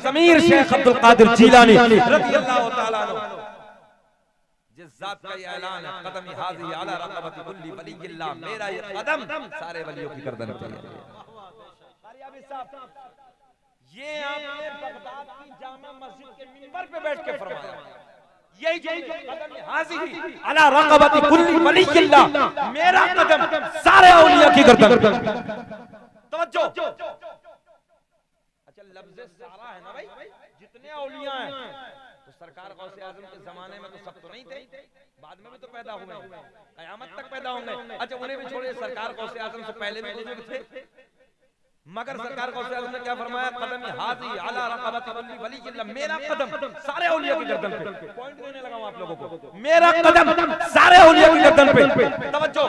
ज़मीर शेख अब्दुल कादिर जीलानी रज़ियल्लाहु ताला अन्हु, जिस जात का ये ऐलान है, कदमी हाज़ी अला रक़बति कुल्ली वलिय्यिल्लाह, मेरा ये कदम सारे वलियों की गर्दन पे है। ये आपने बगदाद की जामा मस्जिद के मिंबर पे बैठ के फरमाया, यही जो कदम हाज़ी अला रक़बति कुल्ली वलिय्यिल्लाह, मेरा कदम सारे औलिया की गर्दन पे। तवज्जो, अच्छा लफ्ज़ सारा है ना भाई, जितने औलिया हैं तो सरकार गौसे आज़म के जमाने में तो सब तो नहीं थे, बाद में भी तो पैदा हुए, कयामत तक पैदा होंगे। अच्छा उन्हें भी छोड़िए, सरकार गौसे आज़म से पहले भी बुजुर्ग थे, मगर सरकार गौसे आज़म ने क्या फरमाया, कदम हाज़ी अला रक़बति कुल्ली वलिय्यिल्लाह, मेरा कदम सारे औलिया की गर्दन पे। पॉइंट देने लगा हूं आप लोगों को, मेरा कदम सारे औलिया की गर्दन पे। तवज्जो,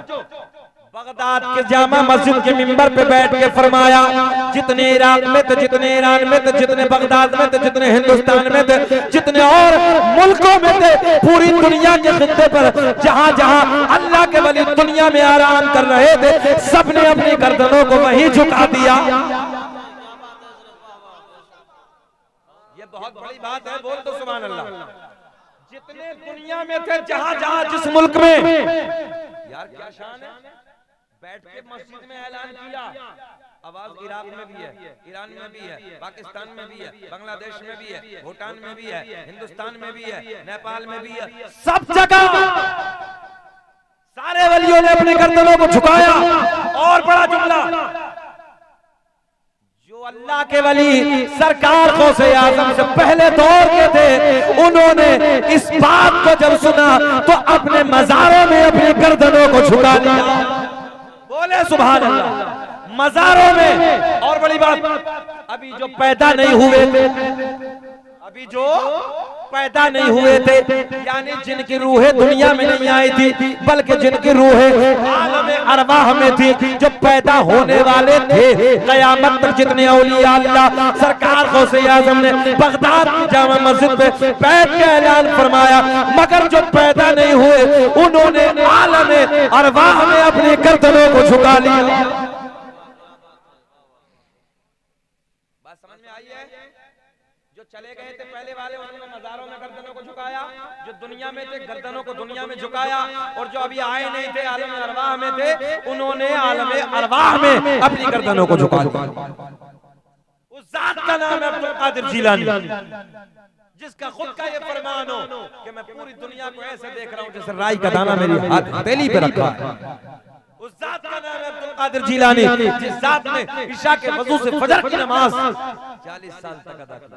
बगदाद के जामा मस्जिद के मिंबर पे बैठ के फरमाया, जितने इराक में थे, जितने ईरान में थे, जितने बगदाद में थे, जितने हिंदुस्तान में थे, जितने और मुल्कों में थे, पूरी दुनिया के खित्ते पर जहां जहां अल्लाह के वली दुनिया में आराम कर रहे थे, सबने अपनी गर्दनों को वहीं झुका दिया। ये बहुत बड़ी बात है, बोल दो सुभान अल्लाह। जितने दुनिया में थे, जहां जहां जिस मुल्क में, यार क्या शान है, बैठ के मस्जिद में ऐलान किया। आवाज इराक में भी है, ईरान में भी है, पाकिस्तान में भी है, बांग्लादेश में भी है, भूटान में भी है, हिंदुस्तान में भी है, नेपाल में भी है, सब जगह सारे वलियों ने अपने गर्दनों को झुकाया। और बड़ा जुमला, जो अल्लाह के वली सरकार गौसे आज़म से पहले दौर के थे, उन्होंने इस बात को जब सुना तो अपने मज़ारों में अपनी गर्दनों को झुका लिया। बोले सुभान अल्लाह। मज़ारों में, और बड़ी बात, अभी जो पैदा नहीं हुए थे, अभी जो पैदा नहीं हुए थे, यानी जिनकी रूहें दुनिया में नहीं आई थी, बल्कि जिनकी रूहें आलमे अरवाह में थी, जो पैदा होने वाले थे, क़यामत तक जितने औलिया अल्लाह सरकार गौसे आज़म ने बगदाद की जामा मस्जिद पे बैठ के ऐलान फरमाया, मगर जो पैदा नहीं हुए, उन्होंने आलमे अरवाह में अपनी गर्दनों को झुका लिया। बात समझ में आई है? जो चले गए थे पहले वाले, उन्होंने मज़ारों में गर्दनों को झुकाया, जो दुनिया में थे गर्दनों को दुनिया में झुकाया, और जो अभी आए नहीं थे, आलम अरवाह में थे, उन्होंने आलम अरवाह में अपनी गर्दनों को झुका दिया। उस जात का नाम है अब्दुल कादिर जीलानी, जिसका खुद का ये फरमान हो कि मैं पूरी दुनिया को ऐसे देख रहा हूं जैसे राई का दाना मेरी हथेली पे रखा है। उस जात का नाम है अब्दुल कादिर जीलानी, जिस जात ने इशा के वजू से फजर की नमाज 40 साल तक अदा की।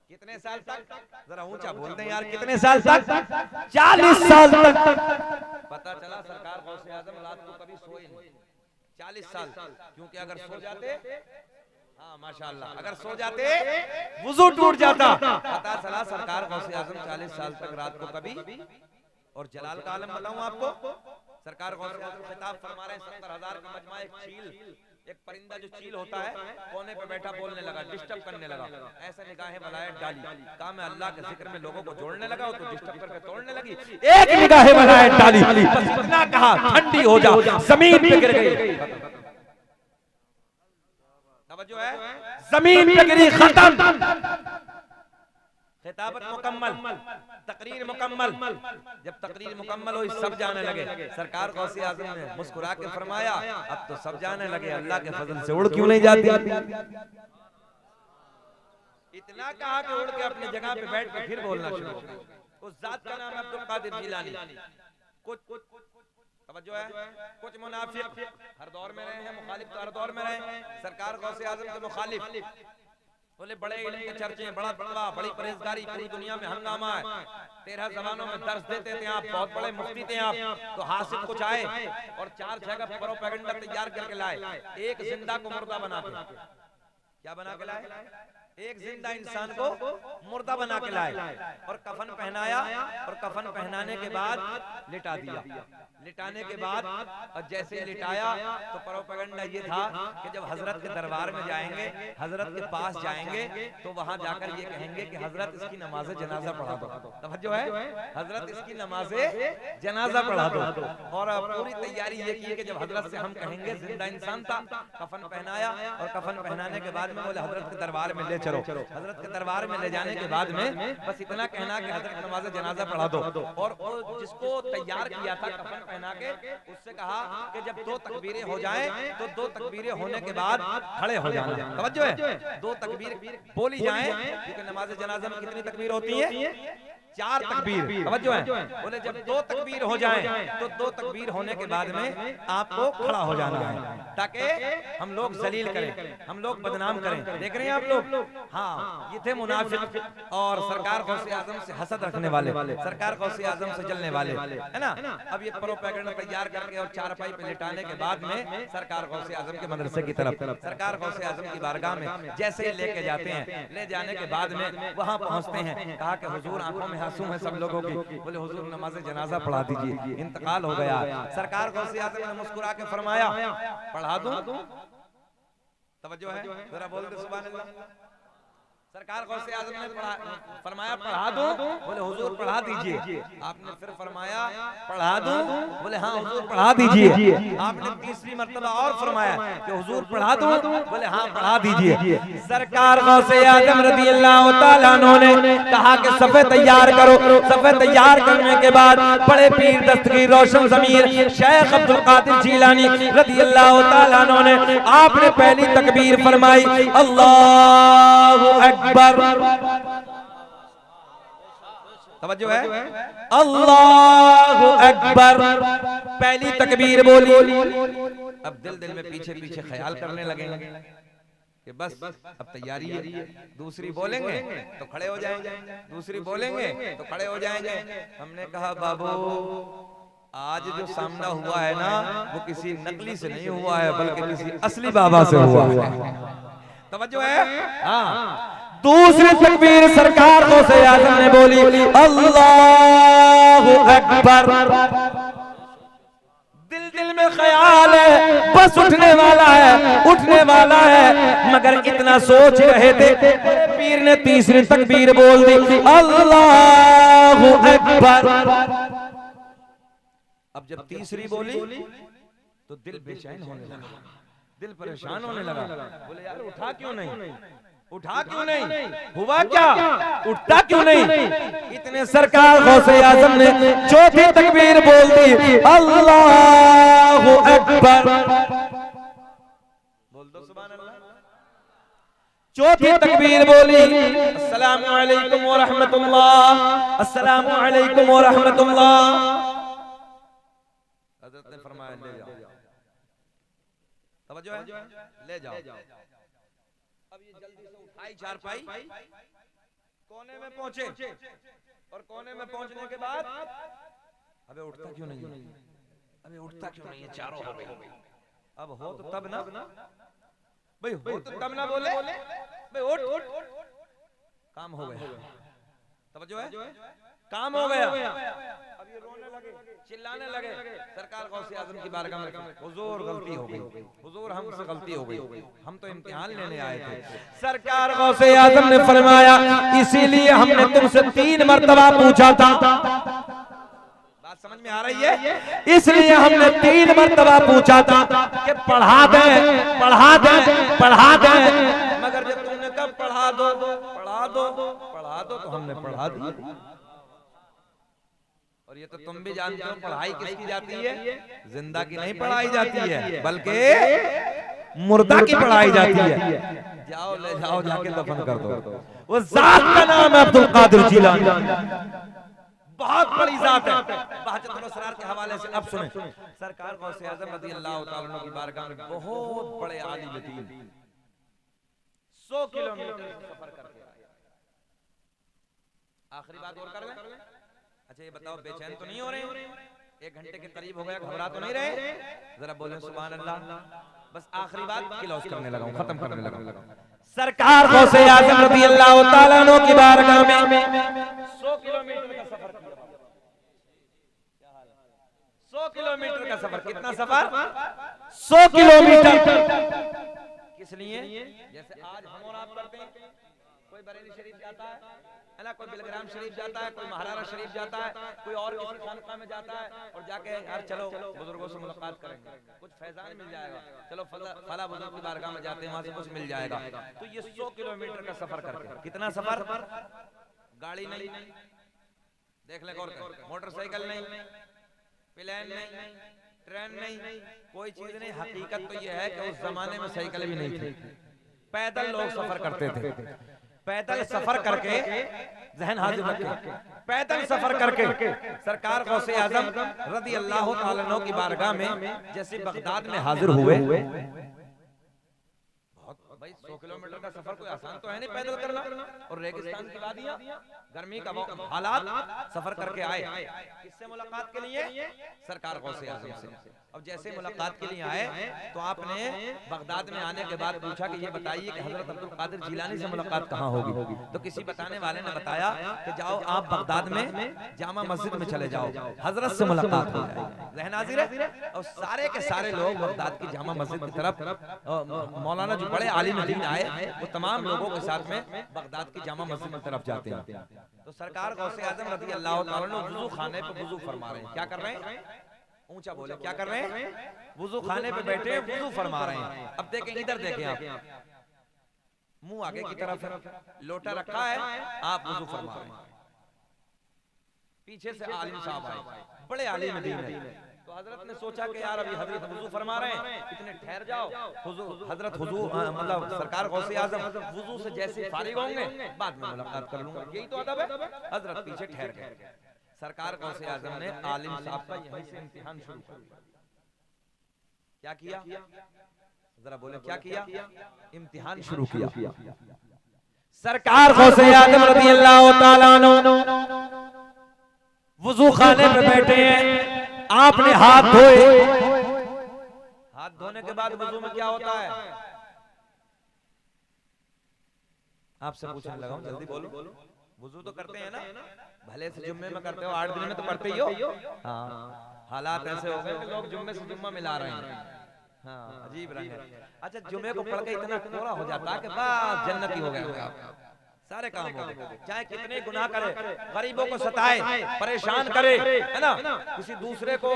कितने साल तक? जरा ऊंचा बोलते हैं यार, कितने साल तक? 40 साल तक। पता चला सरकार गौसे आज़म रात को कभी सोए नहीं 40 साल, क्योंकि अगर सो जाते, हाँ माशाअल्लाह, अगर सो जाते वुजू टूट जाता। पता चला सरकार गौसे आज़म 40 साल तक रात को कभी, और जलाल का आलम बताऊं आपको, सरकार गौसे आज़म खिताब फरमा रहे हैं, 70,000 का मजमा, एक चील, एक परिंदा जो चील होता है, कोने पे बैठा बोलने लगा, डिस्टर्ब करने लगा, ऐसे निगाहें वलायत डाली, कहा मैं अल्लाह के जिक्र में लोगों को जोड़ने लगा, तो डिस्टर्ब करके तोड़ने लगी, एक निगाहें वलायत डाली, बस इतना कहा ठंडी हो जा, जमीन पे गिर गई। तवज्जो है, जमीन पे गिरी, खत्म। खिताबत मुकम्मल, तकरीर मुकम्मल। जब तकरीर मुकम्मल हुई, सब जाने लगे। सरकार गौसे आज़म ने मुस्कुरा के फरमाया, अब तो सब जाने लगे, अल्लाह के फजल से उड़ क्यों नहीं जाती? इतना कहा कि उड़ के अपनी जगह पे बैठ के फिर बोलना शुरू हो गया। उस जात का नाम है अब्दुल कादिर जीलानी। कुछ तवज्जो है, कुछ मुनाफिक हर दौर में रहे हैं, मुखालिफ तो हर दौर में रहे हैं। सरकार गौसे आज़म के मुखालिफ बोले बड़े इल्म के चर्चे, बड़ा बड़ा बड़ी परहेजगारी, पूरी दुनिया में हंगामा है, 13 ज़बानों में दर्स देते थे आप, बहुत बड़े मुफ्ती थे आप, तो हासिल कुछ आए और 4 जगह प्रोपेगेंडा तैयार करके लाए। एक जिंदा को मुर्दा बना के, क्या बना के लाए? एक जिंदा इंसान को मुर्दा बना के लाए और कफन पहनाया, और कफन पहनाने के बाद लिटा दिया। लिटाने के बाद और जैसे लिटाया तो प्रोपेगेंडा ये था कि जब हजरत के दरबार में जाएंगे, हजरत के पास जाएंगे, तो वहां जाकर ये कहेंगे कि हजरत इसकी नमाज़े जनाजा पढ़ा दो। तवज्जो है, हजरत इसकी नमाज़े जनाजा पढ़ा दो। और पूरी तैयारी ये की कि जब हजरत से हम कहेंगे, जिंदा इंसान था, कफन पहनाया, और कफन पहनाने के बाद में बोले हजरत के दरबार में ले चलो। हजरत के दरबार में ले जाने के बाद में बस इतना कहना कि हजरत नमाज जनाजा पढ़ा दो, और जिसको तैयार किया था कफन पहना के, उससे कहा कि जब 2 तकबीरें हो जाएं तो 2 तकबीरें होने के बाद खड़े हो जाना। तवज्जो है, 2 तकबीर बोली जाएं, क्योंकि नमाज जनाजा में कितनी तकबीर होती है? 4 तकबीर। तवज्जो है, बोले जब 2 तकबीर हो जाएं तो 2 तकबीर होने के बाद में आपको खड़ा हो जाना है, ताकि हम लोग जलील करें, हम लोग बदनाम करें। देख रहे हैं आप लोग? हाँ, ये थे मुनाफिक और सरकार गौसे आजम से हसद रखने वाले, सरकार गौसे आजम से जलने वाले, है ना। अब ये प्रोपेगेंडा तैयार करके और चारपाई पे लिटाने के बाद में सरकार गौसे आजम के मदरसे की तरफ, सरकार गौसे आजम की बारगाह में जैसे ही लेके जाते हैं, ले जाने के बाद में वहां पहुंचते हैं, कहा कि हुजूर आंखों में आंसू है सब लोगों की। बोले हुजूर नमाज जनाजा पढ़ा दीजिए, इंतकाल हो गया। सरकार गौसे आजम ने मुस्कुरा के फरमाया पढ़ा दूं? तवज्जो है, जरा बोल दे सुभान अल्लाह। सरकार गौसे आजम ने फरमाया पढ़ा दूं? बोले हुजूर पढ़ा दीजिए। आपने फिर फरमाया पढ़ा दूं? बोले हाँ हुजूर पढ़ा दीजिए। आपने तीसरी मर्तबा और फरमाया कि हुजूर पढ़ा दूं? बोले हाँ पढ़ा दीजिए। सरकार गौसे आजम रज़ी अल्लाह तआला अन्हु ने कहा कि सफ़े तैयार करो। सफ़े तैयार करने के बाद बड़े पीर दस्तगीर रोशन ज़मीर शेख अब्दुल कादिर जीलानी रज़ी अल्लाह तआला अन्हु ने आपने पहली तकबीर फरमाई, अल्लाहु अकबर। तवज्जो है, अल्लाहु अकबर पहली तकबीर बोली। अब दिल में पीछे पीछे ख्याल करने लगेंगे कि बस अब तैयारी है, दूसरी बोलेंगे तो खड़े हो जाएंगे, दूसरी बोलेंगे तो खड़े हो जाएंगे। हमने कहा बाबू आज जो सामना हुआ है ना, वो किसी नकली से नहीं हुआ है, बल्कि किसी असली बाबा से हुआ है। तवज्जो है। हाँ, दूसरी तकबीर सरकार गौसे आजम ने बोली, अल्लाहु अकबर। दिल में ख्याल है बस उठने वाला है, उठने वाला है, मगर इतना सोच रहे थे, पीर ने तीसरी तकबीर बोल दी, अल्लाहु अकबर। अब जब तीसरी बोली तो दिल बेचैन होने लगा, दिल परेशान होने लगा। बोले यार उठा क्यों नहीं, उठा क्यों नहीं, हुआ क्या, उठता क्यों नहीं। इतने सरकार गौसे आजम ने चौथी तकबीर बोल दी, अल्लाहु अकबर। बोल दो सुभान अल्लाह। चौथी तकबीर बोली, अस्सलामु अलैकुम व रहमतुल्लाह, अस्सलामु अलैकुम व रहमतुल्लाह। हज़रत ने फरमाया ले जाओ। तवज्जो है, ले जाओ। अब ये जल्दी से उठाई चारपाई, कोने में पहुंचे, और कोने में पहुंचने के बाद अबे उठता क्यों नहीं है, अबे उठता क्यों नहीं है, चारों हो गई। अब हो तो तब ना भाई, हो तो तब ना बोले भाई उठ, काम हो गया। तवज्जो है, काम हो गया। अब ये रोने लगे, चिल्लाने लगे। सरकार गौसे आजम की बारगाह में, हुजूर गलती हो गई, हुजूर हमसे गलती हो गई, हम तो इम्तिहान लेने आए थे। सरकार गौसे आजम ने फरमाया इसीलिए हमने तुमसे 3 मर्तबा पूछा था। बात समझ में आ रही है? इसलिए हमने 3 मर्तबा पूछा था कि पढ़ा दें, पढ़ा दें, पढ़ा दें, मगर जब तुमने कब पढ़ा दो, पढ़ा दो, पढ़ा दो, तो हमने पढ़ा दिया। और ये तो तुम भी जानते हो पढ़ाई किसकी जाती है, जिंदा की नहीं पढ़ाई जाती है, बल्कि मुर्दा की पढ़ाई जाती है। जाओ ले जाओ, जाके दफन कर दो। वो जात का नाम है अब्दुल कादिर जीलानी, बहुत बड़ी जात है। बहजतुल असरार के हवाले से अब सुने, सरकार गौसे आजम रज़ी अल्लाह तआला अन्हु की बारगाह में बहुत बड़े आलिम दीन 100 किलोमीटर सफर करके आए। आखिरी बात और कर लें। अच्छा ये बताओ बेचैन तो नहीं हो रहे? 1 घंटे के करीब हो गया, घबरा तो नहीं रहे? जरा बोलें सुभान अल्लाह। बस आखिरी बात क्लोज करने लगा हूं, खत्म करने लगा हूं। सरकार गौसे आजम रज़ी अल्लाह तआला अन्हु की बारगाह में 100 किलोमीटर का सफर किया। 100 किलोमीटर का सफर। कितना सफर? 100 किलोमीटर। किस लिए? जैसे आज हम और आप करते हैं, कोई बरेली शरीफ जाता है ना, कोई बिलग्राम शरीफ जाता है, कोई महाराणा शरीफ जाता है, कोई और किसी खानका में जाता है और जाके यार चलो बुजुर्गों से मुलाकात करेंगे, कुछ फैजान मिल जाएगा, चलो फला बुजुर्ग की बारगाह में जाते हैं, वहां से कुछ मिल जाएगा। तो ये 100 किलोमीटर का सफर करके, कितना सफर, गाड़ी नहीं, देख ले गौर कर, मोटरसाइकिल नहीं, प्लेन नहीं, ट्रेन नहीं, कोई चीज नहीं। हकीकत तो ये है कि उस जमाने में साइकिल भी नहीं थी, पैदल लोग सफर करते थे। पैदल सफर करके, जहन हाजिर रखें, पैदल सफर करके सरकार गौसे आजम रज़ी अल्लाह तआला अन्हु की बारगाह में जैसे बगदाद में हाजिर हुए। बहुत भाई 100 किलोमीटर का सफर कोई आसान तो है नहीं पैदल करना, और रेगिस्तान की वादियां, गर्मी का हालात, सफर करके आए किससे मुलाकात के लिए, सरकार गौसे आजम से। अब जैसे मुलाकात के लिए आए तो आपने बगदाद में आने के बाद पूछा कि ये बताइए कि हजरत अब्दुल कादिर जिलानी से मुलाकात कहाँ होगी। तो किसी बताने वाले ने बताया कि जाओ आप बगदाद में जामा मस्जिद में चले जाओ, हजरत से मुलाकात हो जाएगी। ज़हन हाजिर है। और सारे के सारे लोग बगदाद की जामा मस्जिद की तरफ, मौलाना जो बड़े आलिम दीन आए वो तमाम लोगों के साथ में बगदाद की जामा मस्जिद की तरफ जाते हैं। तो सरकार गौसे आजम रज़ी अल्लाह तआला अन्हु वुजू खाने पे वुजू फरमा रहे हैं। क्या कर रहे हैं, ऊंचा बोले, क्या कर रहे हैं, वुजू खाने पे बैठे वुजू फरमा रहे हैं। अब देखें, इधर देखें आप, मुंह आगे की तरफ है, लोटा रखा है, आप वुजू फरमा रहे हैं। पीछे से आलिम साहब आए, बड़े आलिम दीन है। तो हजरत ने सोचा कि यार अभी हजरत वुजू फरमा रहे हैं, इतने ठहर जाओ, हजरत हुजूर मतलब सरकार गौसे आजम वुजू से जैसे फारिग होंगे बाद में मुलाकात कर लूंगा, यही तो अदब है। हजरत पीछे ठहर गए। सरकार गौसे आजम ने आलिम साहब का यहीं से इम्तिहान शुरू कर दिया। क्या किया, जरा बोले, क्या किया, इम्तिहान शुरू किया। सरकार गौसे आजम रज़ी अल्लाह तआला अन्हु वुजू खाने पे बैठे हैं, आपने हाथ धोए। हाथ धोने के बाद वुजू में क्या होता है, आपसे पूछने लगा हूं, जल्दी बोलो। वुजू तो करते हैं ना, भले से जुम्मे में करते हो, 8 दिन में तो करते ही हो। हाँ, हालात ऐसे हो गए कि लोग जुम्मे से जुम्मा मिला रहे हैं। हाँ, अजीब रंग है। अच्छा, जुम्मे को पढ़ के इतना कोरा हो जाता है कि बस जन्नती हो गए आप, सारे काम हो गए। चाहे कितने गुनाह करे, गरीबों को सताए, परेशान करे, है ना, किसी दूसरे को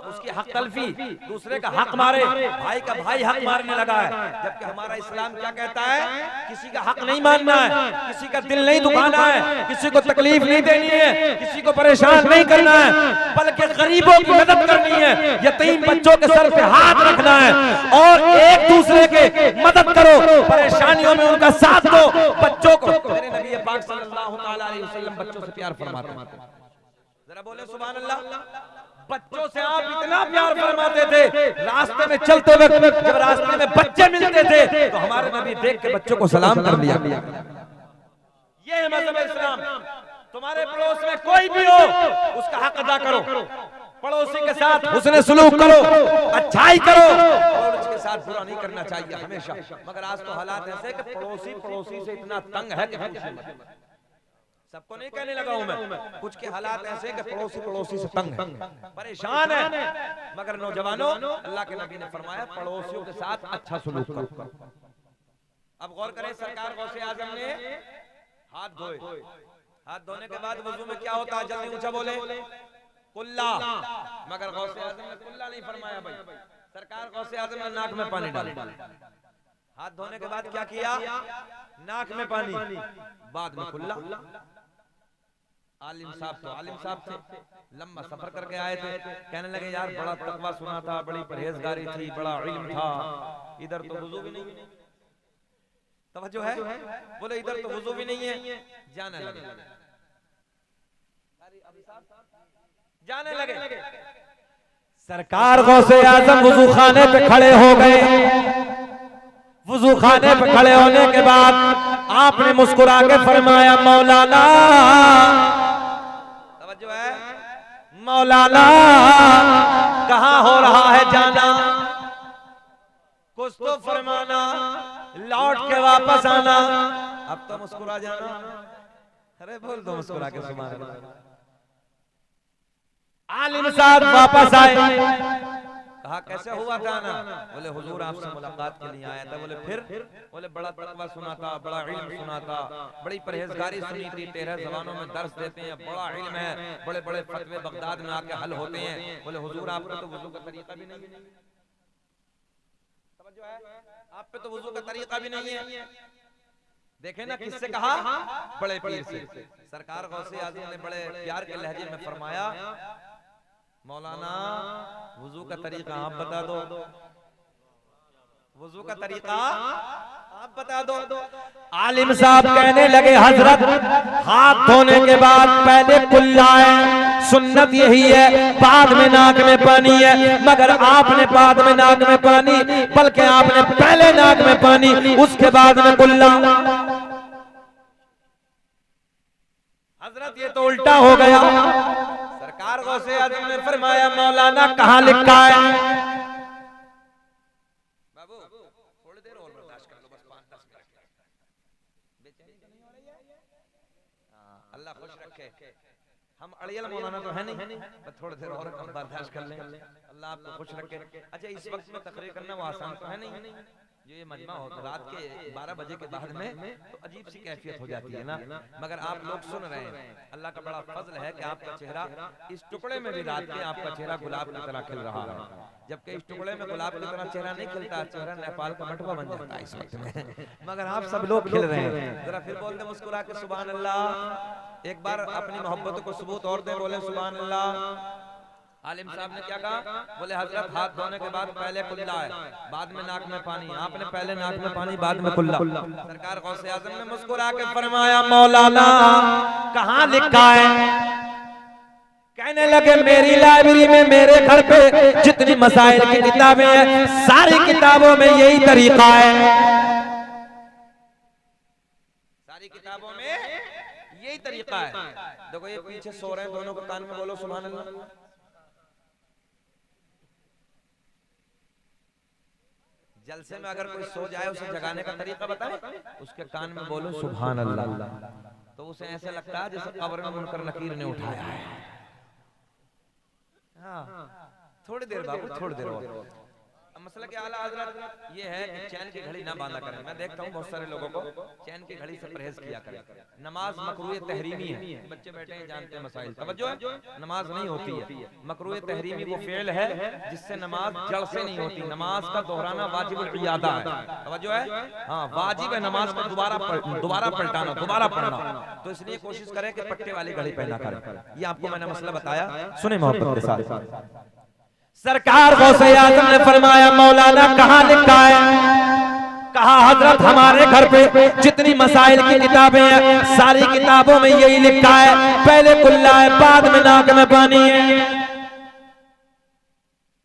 उसकी हक तलफी, दूसरे का हक मारे, भाई का भाई हक मारने लगा है। जबकि हमारा इस्लाम क्या कहता है, किसी का हक नहीं मानना है, किसी का दिल नहीं दुखाना है, किसी को तकलीफ नहीं देनी है, किसी को परेशान नहीं करना है, बल्कि गरीबों की मदद करनी है, यतीम बच्चों के सर पे हाथ रखना है और एक दूसरे के मदद करो, परेशानियों में उनका साथ दो। बच्चों को, मेरे नबी पाक सल्लल्लाहु अलैहि वसल्लम बच्चों से प्यार फरमाते हैं। जरा बोले सुभान अल्लाह। बच्चों से आप इतना प्यार फरमाते थे, रास्ते में चलते वक्त जब रास्ते में बच्चे मिलते थे तो हमारे नबी देख के बच्चों को सलाम कर लिया। ये है मज़हब इस्लाम। तुम्हारे पड़ोस में कोई भी हो, उसका हक अदा करो, पड़ोसी के साथ हुस्न सुलूक करो, अच्छाई करो, और उसके साथ बुरा नहीं करना चाहिए हमेशा। मगर आज तो हालात ऐसे कि पड़ोसी से इतना तंग है कि सबको नहीं कहने लगा हूं मैं, कुछ के हालात ऐसे कि पड़ोसी से तंग है, परेशान है। मगर नौजवानों, अल्लाह के नबी ने फरमाया पड़ोसियों के साथ अच्छा सुलूक करो। अब गौर करें, सरकार गौसे आजम ने हाथ धोए, हाथ धोने के बाद वुजू में क्या होता है, जल्दी ऊंचा बोले, कुल्ला। मगर गौसे आजम ने कुल्ला नहीं फरमाया भाई, सरकार गौसे आजम ने नाक में पानी डाला। हाथ धोने के बाद क्या किया, नाक में पानी, बाद में कुल्ला। आलिम साहब थे, लंबा सफर करके आए थे, कहने लगे यार बड़ा तकवा सुना था, बड़ी परहेजगारी थी, बड़ा इल्म था, इधर तो वुजू भी नहीं, तवज्जो है, बोले इधर तो वुजू भी नहीं है। जाने लगे। सरकार गौसे आजम वुजू खाने पे खड़े हो गए। वुजू खाने पे खड़े होने के बाद आपने मुस्कुरा के फरमाया, मौलाना, तवज्जो है, मौलाना कहाँ हो रहा है जाना, कुछ तो फरमाना, लौट के वापस आना। अब तो मुस्कुरा जाना, अरे बोल दो मुस्कुरा के सुभान अल्लाह। आलिम साहब वापस आए, कहा कैसे हुआ था ना? बोले हुजूर आपसे मुलाकात के लिए आया था। बोले फिर? बोले बड़ा तकवा सुना था, बड़ा इल्म सुना था, बड़ी परहेजगारी सुनी थी, 13 जबानों में दर्स देते हैं, बड़ा इल्म है, बड़े बड़े फतवे बगदाद में आके हल होते हैं। बोले हुजूर आपका तो वुजू का तरीका भी नहीं है, समझो है, आप पे तो वुजू का तरीका भी नहीं है। देखे ना किससे कहा? बड़े पीर से। सरकार गौसे आज़म ने बड़े प्यार के लहजे में फरमाया, मौलाना वुजू का तरीका आप बता दो, वुजू का तरीका आप बता दो। आलिम साहब कहने लगे हजरत हाथ धोने के बाद पहले कुल्ला है, सुन्नत यही है, बाद में नाक में पानी है, मगर आपने बाद में नाक में पानी, बल्कि आपने पहले नाक में पानी उसके बाद में कुल्ला। हजरत ये तो उल्टा हो गया। सरकार गौसे आज़म ने फरमाया मौलाना कहाँ लिखा है? बाबू थोड़ी देर और बर्दाश्त कर लो, बस 5-10 मिनट। बेचैनी तो नहीं हो रही है? अल्लाह खुश रखे। हम अड़ियल मौलाना तो है नहीं, बस थोड़ी देर और हम बर्दाश्त कर लें, अल्लाह आपको खुश रखे। अच्छा इस वक्त में तकरीर करना वो आसान तो है नहीं, जो ये मजमा हो रात के 12 बजे के बाद में तो अजीब सी कैफियत हो जाती है ना, मगर आप लोग सुन रहे हैं। अल्लाह का बड़ा फजल है कि आपका चेहरा इस टुकड़े में भी रात के आपका चेहरा गुलाब की तरह खिल रहा है, जबकि इस टुकड़े में गुलाब की तरह चेहरा नहीं खिलता, चेहरा नेपाल का मटवा बन जाता है इस वक्त में, मगर आप सब लोग खिल रहे हैं। जरा फिर बोल दे मुस्कुरा के सुभान अल्लाह, एक बार अपनी मोहब्बत को सबूत और दे, बोले सुभान अल्लाह। आलिम साहब ने क्या कहा? बोले हजरत हाथ धोने के बाद पहले कुल्ला है, बाद में नाक में पानी, आपने पहले नाक में पानी बाद में कुल्ला। सरकार गौसे आज़म ने मुस्कुरा के फरमाया मौलाना कहाँ लिखा है? कहने लगे मेरी लाइब्रेरी में, मेरे घर पे जितनी मसाइल की किताबें हैं सारी किताबों में यही तरीका है, सारी किताबों में यही तरीका है। देखो ये पीछे सो रहे हैं, दोनों को कान में बोलो सुभान अल्लाह। जलसे में अगर कोई सो जाए उसे जगाने का तरीका बताए, उसके कान में बोलो सुभान अल्लाह, तो उसे ऐसे लगता है जैसे कब्र में मुनकर नकीर ने उठाया है। हाँ थोड़ी देर बाबू, थोड़ी देर और। मसला के आला हजरत ये है कि चैन की घड़ी ना बांधा करें। मैं देखता हूँ बहुत सारे लोगों को चैन की घड़ी से परहेज किया करें। नमाज मकरूह तहरीमी है, बच्चे बैठे हैं जानते हैं मसाइल, तवज्जो है, नमाज नहीं होती है। मकरूह तहरीमी वो फेल है जिससे नमाज जड़ से नहीं होती। नमाज का दोहराना वाजिबुल इयादा है, तवज्जो है, हाँ वाजिब है नमाज को दोबारा पलटाना, दोबारा पढ़ना। तो इसलिए कोशिश करें कि पट्टे वाली घड़ी पहना करें। ये आपको मैंने मसला बताया, सुने मोहब्बत के साथ। सरकार गौसे आज़म ने फरमाया मौलाना कहाँ लिखा है? कहा हजरत हमारे घर पे जितनी मसाइल की किताबें हैं सारी किताबों में यही लिखा है, पहले कुल्ला है बाद में नाक में पानी है।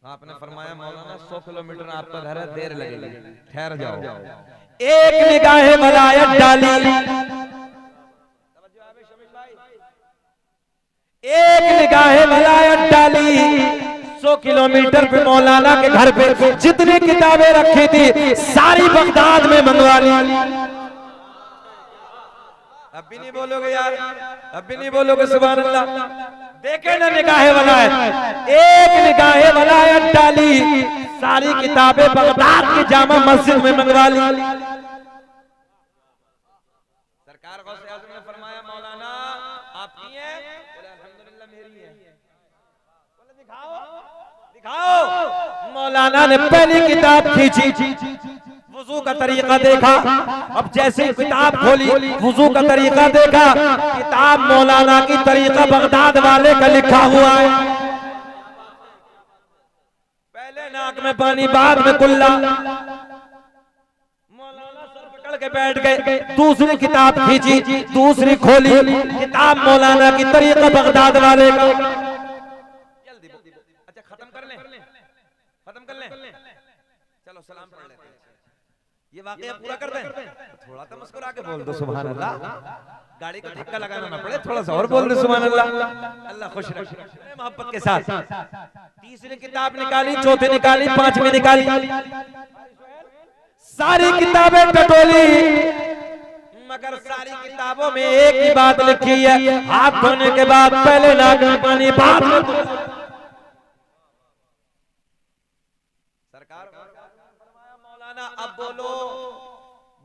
आपने फरमाया मौलाना 100 किलोमीटर आपका घर है, देर लगेगी, ठहर जाओ। एक निगाह मलायत डाली, एक निगाह मलायत डाली, 100 किलोमीटर पे मौलाना के घर पे जितनी किताबें रखी थी सारी बगदाद में मंगवा ली। अब भी नहीं बोलोगे यार, अब भी नहीं बोलोगे सुभान अल्लाह। देखे ना निगाह वलायत, एक निगाह वलायत डाली, सारी किताबें बगदाद की जामा मस्जिद में मंगवा ली। सरकार गौसे आज़म ने फरमाया मौलाना आपकी है? बोले अल्हम्दुलिल्लाह मेरी है। बोले दिखाओ। मौलाना ने पहली किताब खींची, वुजू का तरीका देखा। अब जैसे किताब खोली वुजू का तरीका देखा, किताब मौलाना की तरीका बगदाद वाले का लिखा हुआ है, पहले नाक में पानी बाद में कुल्ला। मौलाना सर पकड़ के बैठ गए, दूसरी किताब खींची, दूसरी खोली, किताब मौलाना की तरीका बगदाद वाले का। खत्म कर लें, चलो सलाम पढ़ लेते हैं, ये वाकया पूरा कर दें। थोड़ा तो मुस्कुरा के बोल दो सुभान अल्लाह, गाड़ी का धक्का लगाना ना पड़े, थोड़ा सा और बोल दो सुभान अल्लाह। अल्लाह खुश रखे मोहब्बत के साथ। तीसरी किताब निकाली, चौथी निकाली, पांचवी निकाली, सारी किताबें टटोली, मगर सारी किताबों में एक ही बात लिखी है, हाथ धोने के बाद पहले नाक में पानी बाद में।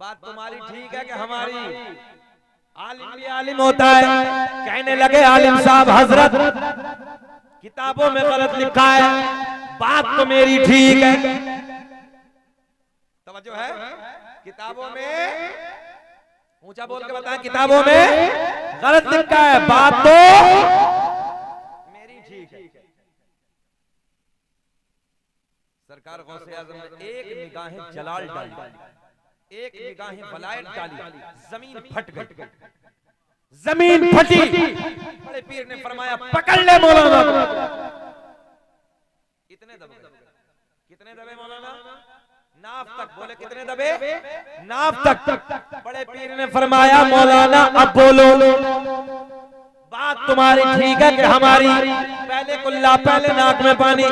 बात तुम्हारी ठीक है कि हमारी? आलिम भी आलिम होता है। कहने लगे आलिम साहब हजरत किताबों में गलत लिखा है, बात तो मेरी ठीक है। तवज्जो है? किताबों में ऊंचा बोल के बताएं, किताबों में गलत लिखा है, बात तो मेरी ठीक है। सरकार गौसे आज़म ने एक निगाहें जलाल डाली, एक निगाहें वलायत डाली, जमीन फट गई, जमीन फटी। बड़े पीर ने फरमाया पकड़ ले मौलाना। कितने दबे? कितने दबे मौलाना? नाफ तक। बोले कितने दबे? नाफ तक। बड़े पीर ने फरमाया मौलाना अब बोलो, बात तुम्हारी ठीक है कि हमारी? पहले कुल्ला, पहले नाक में पानी।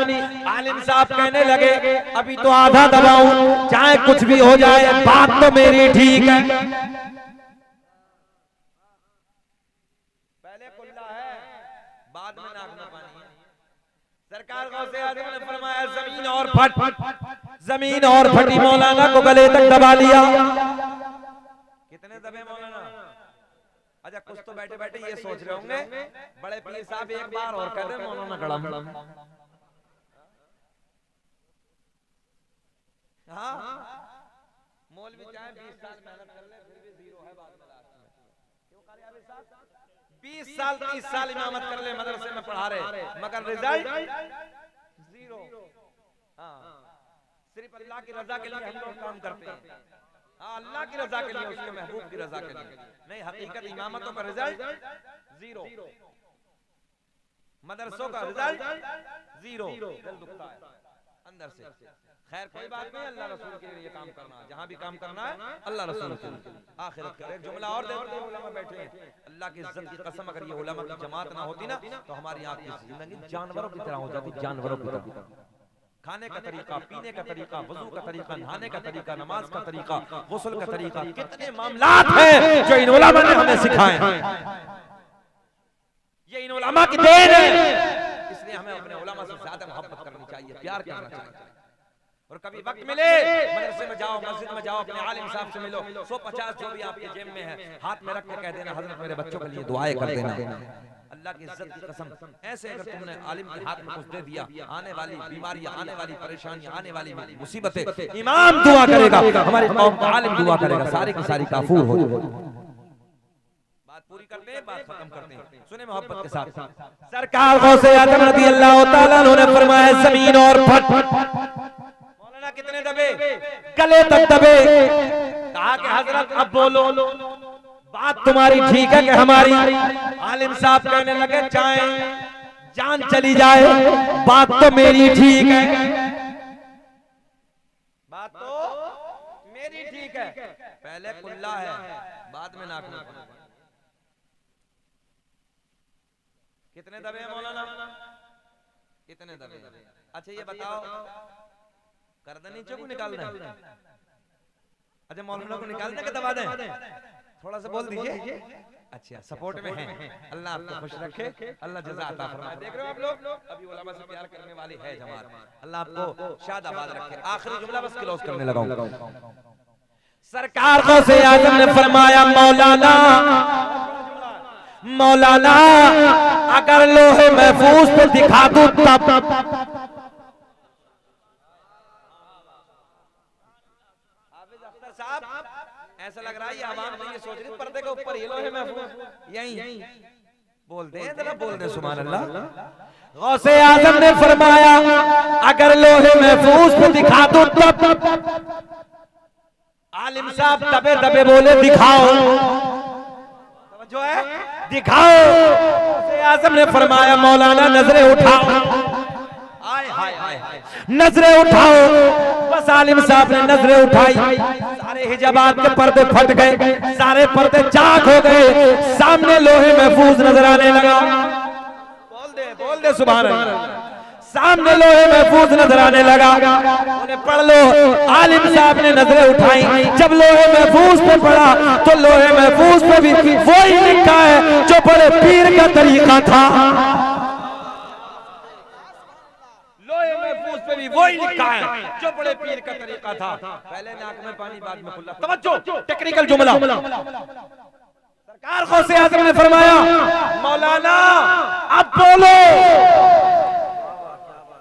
आलिम साहब कहने लगे अभी तो आधा दबाऊं, चाहे कुछ भी हो जाए, बात तो मेरी ठीक है। पहले कुल्ला है, बाद में नाक में पानी है। सरकार गौसे आज़म ने फरमाया जमीन और फट, जमीन और फटी, मौलाना को गले तक दबा लिया। कितने दबे मौलाना? अच्छा कुछ तो बैठे बैठे ये सोच रहे होंगे बड़े पीर साहब एक बार और कह दे मौलाना कड़म। हाँ मौलवी चाहे 20 साल मेहनत कर ले फिर भी जीरो है बाद में लास्ट में। क्यों कारियाबी साहब 20 साल 30 साल इमामत कर ले, मदरसे में पढ़ा रहे, मगर रिजल्ट जीरो। हाँ सिर्फ अल्लाह की रजा के लिए हम लोग काम करते हैं। हाँ अल्लाह की रजा के लिए, उसके महबूब की रजा के लिए नहीं। हकीकत इमामतों का रिजल्ट जीरो, मदरसों का रिजल्ट जीरो। दिल दुखता है अंदर से। खैर कोई बात नहीं, अल्लाह रसूल के लिए काम करना, जहां भी काम करना है अल्लाह रसूल के लिए। आखिरत का एक जुमला और देखो, उलमा बैठे हैं, अल्लाह की इज्जत की कसम अगर ये उलमा की जमात ना होती ना तो हमारी आंख की जिंदगी जानवरों की तरह हो जाती, जानवरों की तरह। खाने का तरीका, पीने का तरीका, वजू का तरीका, नहाने का तरीका, नमाज का तरीका, गुस्ल का तरीका, कितने मामलात हैं जो इन उलमा ने हमें सिखाए हैं। ये इन उलमा की देन है, इसलिए हमें अपने उलमा से ज्यादा मोहब्बत करनी चाहिए, प्यार करना चाहिए। और कभी वक्त मिले मदरसे में जाओ, मस्जिद में जाओ, अपने आलिम साहब से मिलो, 150 जो भी आपके जेब में है हाथ में रख के कह देना हजरत मेरे बच्चों के लिए दुआएं कर देना। अल्लाह की इज्जत की कसम, ऐसे अगर तुमने आलिम के हाथ में कुछ दे दिया, आने वाली बीमारियां, आने वाली परेशानियां, आने वाली मुसीबतें इमाम दुआ करेगा, हमारी कौम का आलिम दुआ करेगा, सारी की सारी काफूर हो। बात पूरी करते हैं, बात खत्म करते हैं, सुने मोहब्बत के साथ। सरकार गौसे आज़म रज़ी अल्लाह तआला अन्हु ने फरमाया जमीन और फट। मौलाना कितने दबे? गले तक दबे। कहा कि हजरत अब बोलो, बात तुम्हारी ठीक है कि हमारी? आलिम साहब कहने लगे चाहे जान चली जाए, बात तो मेरी ठीक है, बात तो मेरी ठीक है। पहले कुल्ला है, बाद में नाक में। कितने दबे हैं मौलाना? कितने दबे? अच्छा ये बताओ गर्दन नीचे को निकालना है? अच्छा मौलाना को निकालने के दबा दें? थोड़ा सा बोल दीजिए। अच्छा सपोर्ट में है, अल्लाह आपको खुश रखे, अल्लाह जज़ा अता फरमाए। देख रहे हो आप लोग, अभी उलमा से प्यार करने वाली है जमात, अल्लाह आपको शादाबाद रखे। आखिरी जुमला बस क्लोज करने लगा हूं। सरकार गौसे आज़म ने फरमाया मौलाना, मौलाना अगर लोहे महफूज पे दिखा दूं तब। ऐसा लग रहा है ये आवाम तो ये सोच रही पर्दे के ऊपर ये लोहे महफूज यहीं बोलते हैं, जरा बोल दे सुभान अल्लाह। गौसे आज़म ने फरमाया अगर लोहे महफूज पे दिखा दूं तब। आलिम साहब दबे दबे बोले दिखाओ, जो है दिखाओ। गौसे आज़म ने फरमाया मौलाना नजरें उठाओ, हाय हाय हाय नजरें उठाओ। बस आलिम साहब ने नजरें उठाई, सारे हिजाबात के पर्दे फट गए, सारे पर्दे चाक हो गए, सामने लोहे महफूज नजर आने लगा। बोल दे सुभान अल्लाह। सामने लोहे महफूज नजर आने लगा, उन्हें पढ़ लो। आलिम साहब ने नजरें उठाई, जब लोहे महफूज पे पढ़ा तो लोहे महफूज पे भी वही लिखा है जो बड़े पीर का तरीका था। लोहे महफूज पे भी वही लिखा है जो बड़े पीर का तरीका था, पहले नाक में पानी बाद में खुला। तवज्जो, टेक्निकल जुमला। सरकार गौसे आज़म ने फरमाया मौलाना अब बोलो,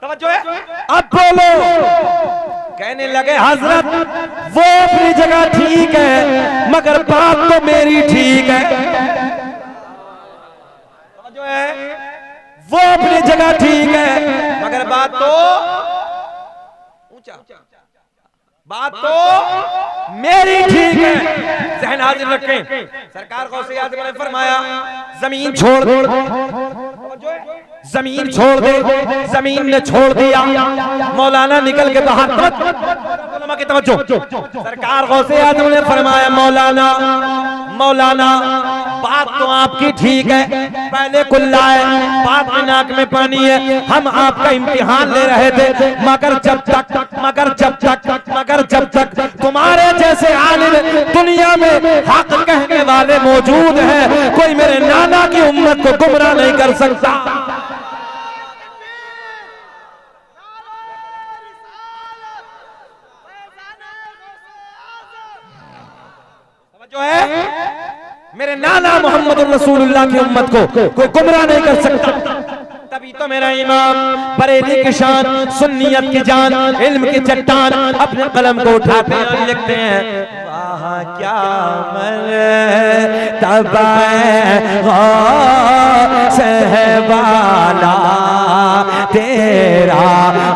तवज्जो है, अब बोलो। कहने लगे हजरत वो अपनी जगह ठीक है मगर बात तो मेरी ठीक है। जो है वो अपनी जगह ठीक है मगर बात तो ऊंचा, बात तो मेरी ठीक है। ज़हन हाजिर रखें, सरकार गौसे आज़म ने फरमाया जमीन छोड़ दे, जमीन छोड़ दे। जमीन ने छोड़ दिया, मौलाना निकल के बाहर। की तवज्जो, सरकार गौसे आज़म ने फरमाया मौलाना मौलाना बात तो आपकी ठीक है, पहले कुल्ला है बाद में नाक में पानी है, हम आपका इम्तिहान ले रहे थे मगर जब तक तुम्हारे जैसे आलिम दुनिया में हक कहने वाले मौजूद हैं, कोई मेरे नाना की उम्मत को गुमराह नहीं कर सकता। जो है मेरे नाना मोहम्मद रसूलुल्लाह की उम्मत को कोई गुमराह नहीं कर सकता। तभी तो मेरा इमाम बरेली की शान, सुन्नियत की जान, इल्म की चट्टान अपने कलम को उठाते हैं, लिखते हैं वाह क्या मर्तबा सहवाला तेरा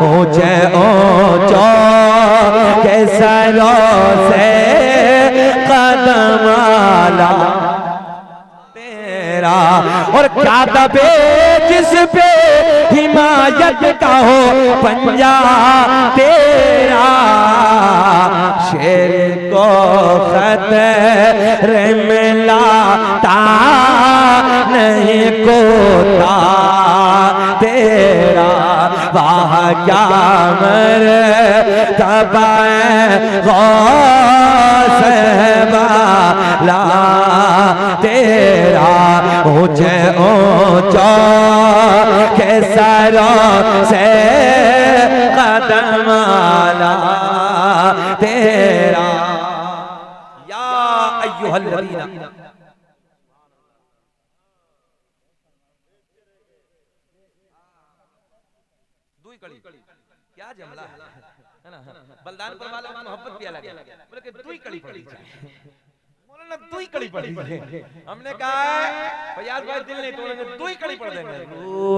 ऊंचे ऊंचो के सरों से कदम आला तेरा, और क्या दबे जिस पे हिमायत का हो पंजा तेरा, शेर को खतरे में लाता नहीं कोता तेरा, वाह क्या मर्तबा सहवाला तेरा ऊंचे ऊंचा के सरों से कदम आला तेरा। या अय्युहल्लज़ीना क्या जमला है ना, बलदानपुर वाले मोहब्बत भी अलग है, बोले कि दुई कड़ी पड़ी, मौलाना दुई कड़ी पड़ी। हमने कहा है फयाज भाई दिल नहीं तोड़ेंगे, दुई कड़ी पड़ देंगे।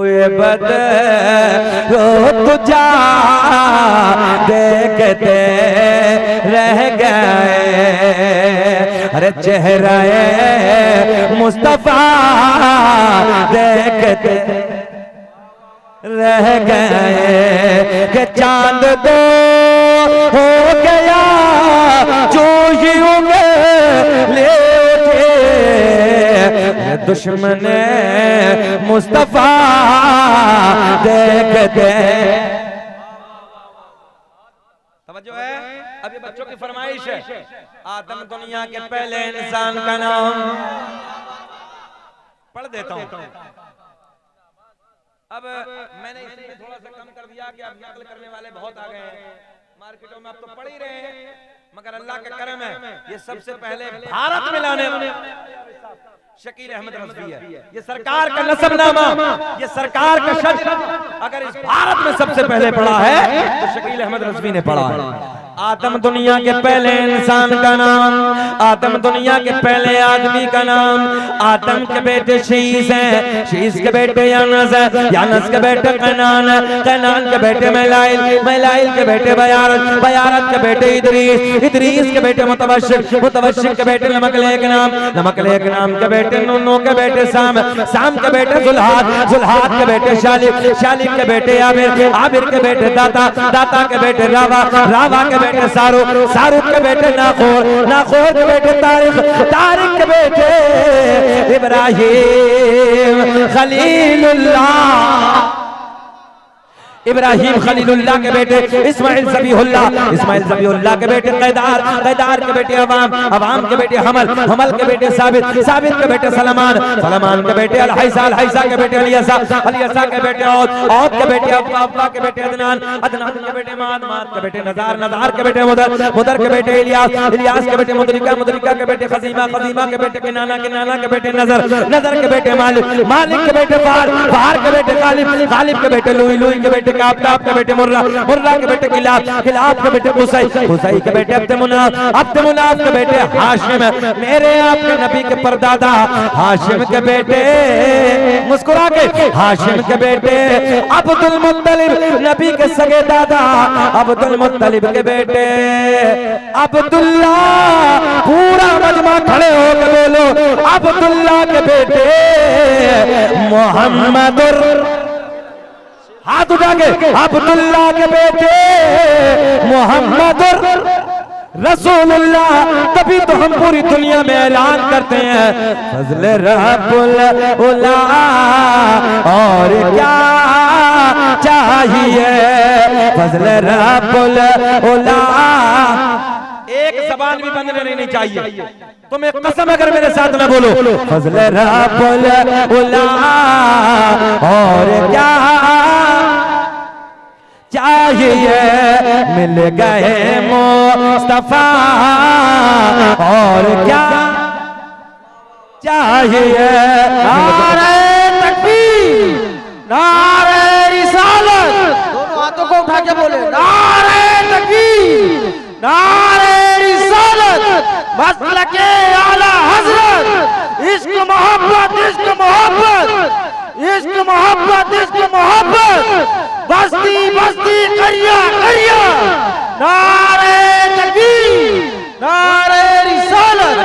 ये बदरो तुझा देखते रह गए, अरे चेहरा मुस्तफा देखते रह गए कि चांद दो हो गया जो ही ले उठे दुश्मन मुस्तफा देखते। समझो है, अभी बच्चों की फरमाइश है आदम दुनिया के पहले इंसान का नाम पढ़ देता हूँ। अब मैंने इसमें थोड़ा सा कम कर दिया कि अब नकल करने वाले बहुत आ गए हैं मार्केटों में, अब तो पढ़ ही रहे हैं, मगर अल्लाह का करम है ये सबसे पहले भारत में लाने शकील अहमद रज़वी है। ये सरकार का नसबनामा, ये सरकार का शज्र अगर इस भारत में सबसे पहले पढ़ा है तो शकील अहमद रज़वी ने पढ़ा है। आदम दुनिया के पहले इंसान का नाम, आदम दुनिया के पहले आदमी का नाम, आदम के बेटे शीस हैं, शीस के बेटे यानस है, यानस के बेटे कैनान है, कैनान के बेटे मैलाइल, मैलाइल के बेटे बयारत, बयारत के बेटे इदरीस, इदरीस के बेटे मुतवश्शिक, मुतवश्शिक के बेटे नमकलेक नाम, नमकलेक नाम के बेटे नूनो के बेटे साम, साम के बेटे जुल्हाद, जुल्हाद के बेटे शालिक, शालिक के बेटे आबिर, आबिर के बेटे दाता, दाता के बेटे रावा, रावा के बेटे सारुक, सारुक के बेटे नाखोर, नाखोर के बेटे तारिक, तारिक के बेटे इब्राहिम खलीलुल्लाह, इब्राहिम खलीलुल्लाह के बेटे इस्माइल ज़बीहुल्लाह, इस्माइल ज़बीहुल्लाह के बेटे कैदार, कैदार के बेटे अवाम, अवाम के बेटे हमल, हमल के बेटे साबित, साबित के बेटे सलमान, सलमान के बेटे अलहैसा, अलहैसा के बेटे अलियसा, अलियसा के बेटे औद, औद के बेटे अब्बा, अब्बा के बेटे अदनान, अदनान के बेटे माद, माद के बेटे नज़ार, नज़ार के बेटे मुदर, मुदर के बेटे इलियास, इलियास के बेटे मुदरिका, मुदरिका के बेटे खजीमा, खजीमा के बेटे किनाना, किनाना के बेटे नजर, नजर के बेटे मालिक, मालिक के बेटे फार, फार के बेटे गालिब, गालिब के बेटे लुई, लुई के बेटे काब, काब के बेटे मुर्रा, मुर्रा के बेटे किलाब, किलाब के बेटे कुसै, कुसै के बेटे अब्द मुनाफ, अब्द मुनाफ के बेटे हाशिम, मेरे आपके नबी के परदादा हाशिम के बेटे, मुस्कुरा के हाशिम के बेटे अब्दुल मुत्तलिब, नबी के सगे दादा अब्दुल मुत्तलिब के बेटे अब्दुल्ला, पूरा मजमा खड़े होकर बोलो अब्दुल्ला के बेटे मोहम्मदुर, हाथ उठा के अब्दुल्ला के बेटे मोहम्मदुर रसूलुल्लाह। तभी तो हम पूरी दुनिया में ऐलान करते हैं फज़ल रब्बुल उला, और क्या चाहिए फज़ल रब्बुल उला। एक जबान भी बंद नहीं चाहिए, तुम्हें कसम अगर मेरे साथ ना बोलो फज़ल रब्बुल उला, और क्या चाहिए मिल गए मुस्तफा, और क्या चाहिए। नारे तकबीर, नारे रिसालत, दोनों हाथों को उठा के बोले नारे तकबीर, नारे रिसालत, मसलके आला हज़रत, इश्क मोहब्बत, इश्क मोहब्बत, इश्क मोहब्बत, इश्क मोहब्बत, बस्ती बस्ती करिया करिया, नारे तकबीर, नारे रिसालत।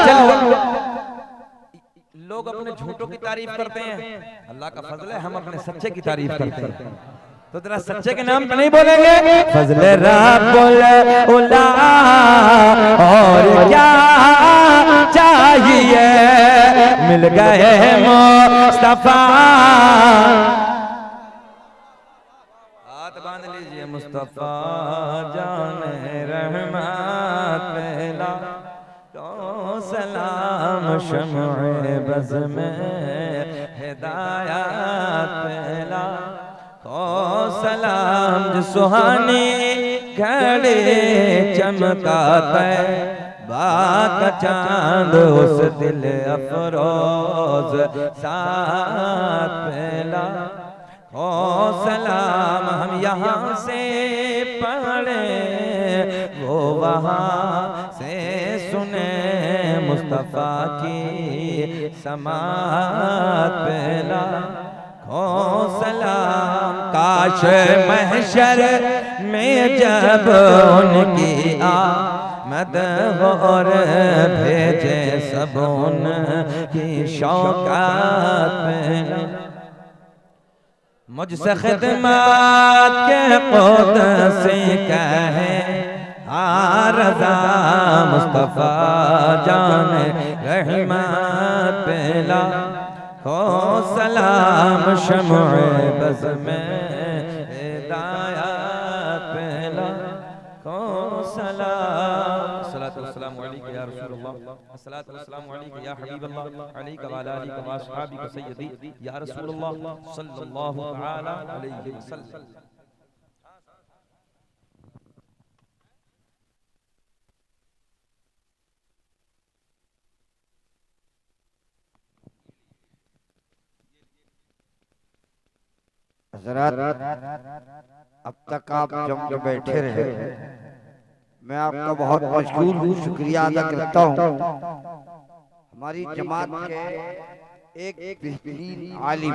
लोग अपने झूठों की तारीफ करते हैं, अल्लाह का फजल है हम अपने सच्चे की तारीफ करते हैं। तो तेरा सच्चे के नाम पे नहीं बोलेंगे फज़ल रब्बुल उला, और क्या चाहिए मिल गए मुस्तफा। बांध लीजिए मुस्तफा जाने रहमत पहला, तो सलाम शम्अ बज़ में हिदायत पहला, तो सलाम जो सुहानी घड़ी चमकाता है, बाक चांद उस दिल अफरोज साथ पहला, ओ सलाम हम यहाँ से पढ़े वो वहाँ से सुने, मुस्तफ़ा की समात पहला, ओ सलाम। काश महशर में जब उनकी आमद और भेजे सब उनकी शौकात पहला, मुझसे खिदमत के क़ुदसी कहें रज़ा, मुस्तफ़ा जाने रहमत पहला, हो सलाम शम्अ बज़ में हिदायत पहला, हो सलाम। अस्सलातु वस्सलामु अलैका या रसूलल्लाह, अस्सलातु वस्सलामु अलैका या हबीबल्लाह, अलैका व अला आलिका व अस्हाबिका सय्यदी या रसूलल्लाह सल्लल्लाहु तआला अलैहि वसल्लम। अब तक आप जम के बैठे रहे, मैं आपका बहुत मशकूर हूँ, शुक्रिया अदा करता हूँ। हमारी जमात के एक बेहतरीन आलिम